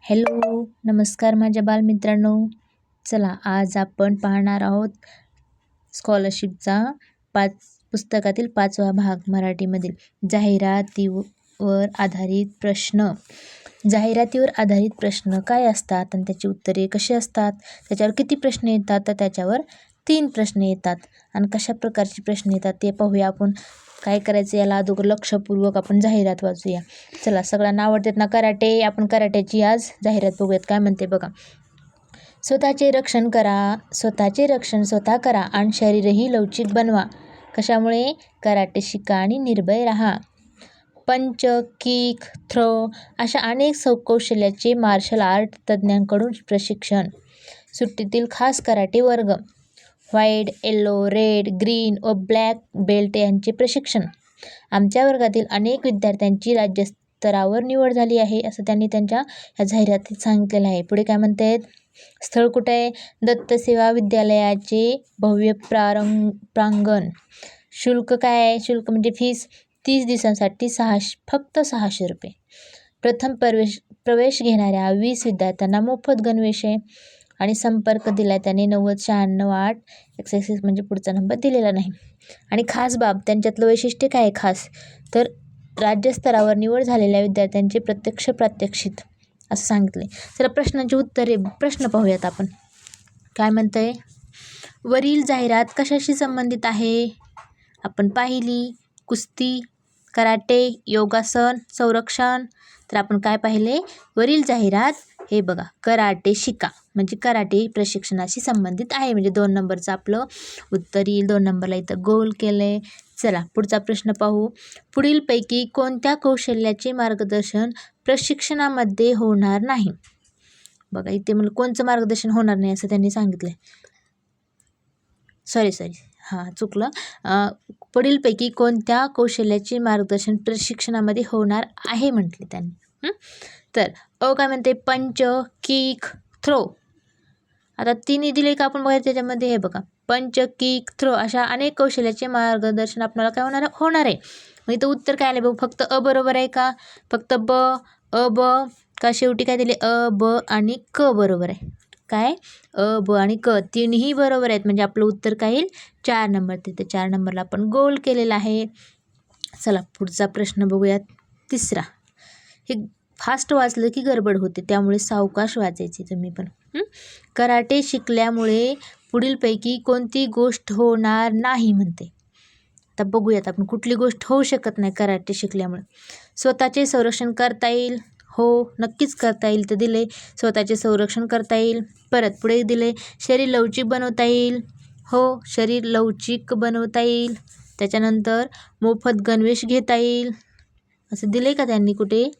Hello, नमस्कार माझ्या बालमित्रांनो. चला आज आपण पाहणार आहोत स्कॉलरशिपचा पुस्तकातील 5वा भाग मराठीमधील जाहिरातीवर आधारित प्रश्न. जाहिरातीवर आधारित प्रश्न काय असतात आणि त्याची उत्तरे कशी असतात, त्याच्यावर किती प्रश्न येतात, तर त्याच्यावर 3 प्रश्न येतात. आणि कशा प्रकारचे प्रश्न येतात ते पाहूया आपण. काय करायचं, याला अगोदर लक्षपूर्वक आपण जाहिरात वाचूया. चला, सगळ्यांना आवडतात ना कराटे. आपण कराट्याची आज जाहिरात बघूयात. काय म्हणते बघा. स्वतःचे रक्षण स्वतः करा आणि शरीरही लवचिक बनवा. कशामुळे? कराटे शिका आणि निर्भय राहा. पंच, किक, थ्रो अशा अनेक कौशल्याचे मार्शल आर्ट तज्ज्ञांकडून प्रशिक्षण. सुट्टीतील खास कराटे वर्ग. व्हाईट, येलो, रेड, ग्रीन व ब्लॅक बेल्ट यांचे प्रशिक्षण. आमच्या वर्गातील अनेक विद्यार्थ्यांची राज्यस्तरावर निवड झाली आहे, असं त्यांनी त्यांच्या ह्या जाहिरातीत सांगितलेलं आहे. पुढे काय म्हणतात? स्थळ कुठे आहे? दत्तसेवा विद्यालयाचे भव्य प्रांगण. शुल्क काय आहे? शुल्क म्हणजे फीस 30 दिवसांसाठी फक्त 600 रुपये. प्रथम प्रवेश घेणाऱ्या 20 विद्यार्थ्यांना मोफत गणवेश आहे. आणि संपर्क दिला त्याने 909698 एक्स म्हणजे पुढचा नंबर दिलेला नाही. आणि खास बाब, त्यांच्यातलं वैशिष्ट्य काय आहे खास, तर राज्यस्तरावर निवड झालेल्या विद्यार्थ्यांचे प्रत्यक्ष प्रात्यक्षिक असं सांगितले. चला प्रश्नांची उत्तरे, प्रश्न पाहूयात आपण. काय म्हणतंय? वरील जाहिरात कशाशी संबंधित आहे? आपण पाहिली कुस्ती, कराटे, योगासन, संरक्षण. तर आपण काय पाहिले? वरील जाहिरात हे बघा, कराटे शिका म्हणजे कराटे प्रशिक्षणाशी संबंधित आहे. म्हणजे 2 नंबरचं आपलं उत्तर येईल. 2 नंबरला इथं गोल केलंय. चला पुढचा प्रश्न पाहू. पुढीलपैकी कोणत्या कौशल्याचे मार्गदर्शन प्रशिक्षणामध्ये होणार नाही? बघा इथे मला कोणचं मार्गदर्शन होणार नाही असं त्यांनी सांगितलंय. सॉरी चुकलं. पुढीलपैकी कोणत्या कौशल्याचे मार्गदर्शन प्रशिक्षणामध्ये होणार आहे म्हटले त्यांनी. तर काय म्हणते? पंच, किक, थ्रो. आता 3 दिले का आपण बघा त्याच्यामध्ये. हे बघा, पंच, किक, थ्रो अशा अनेक कौशल्याचे मार्गदर्शन आपल्याला काय होणार आहे. मग इथं उत्तर काय आलं बघ. फक्त बरोबर आहे का? फक्त ब का शेवटी काय दिले? ब आणि क बरोबर आहे. काय? ब आणि क तीनही बरोबर आहेत. म्हणजे आपलं उत्तर काय येईल? 4 नंबर. तिथे 4 नंबरला आपण गोल केलेला आहे. चला पुढचा प्रश्न बघूयात. 3रा. हे फास्ट वाचलं की गडबड होते, त्यामुळे सावकाश वाचायचे तुम्ही पण. कराटे शिकल्यामुळे पुढीलपैकी कोणती गोष्ट होणार नाही म्हणते. आता बघूयात आपण कुठली गोष्ट होऊ शकत नाही कराटे शिकल्यामुळे. स्वतःचे संरक्षण करता येईल. हो, नक्कीच करता येईल. तर दिले स्वतःचे संरक्षण करता येईल. परत पुढे दिले शरीर लवचिक बनवता येईल. हो, शरीर लवचिक बनवता येईल. त्याच्यानंतर मोफत गणवेश घेता येईल असं दिले का त्यांनी? कुठे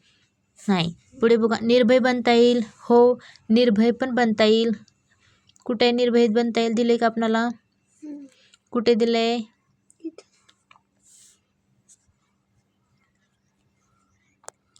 नाही. पुढे बघा, निर्भय बनता येईल. हो, निर्भय पण बनता येईल. कुठे निर्भय बनता येईल दिले का आपणाला? कुठे दिले?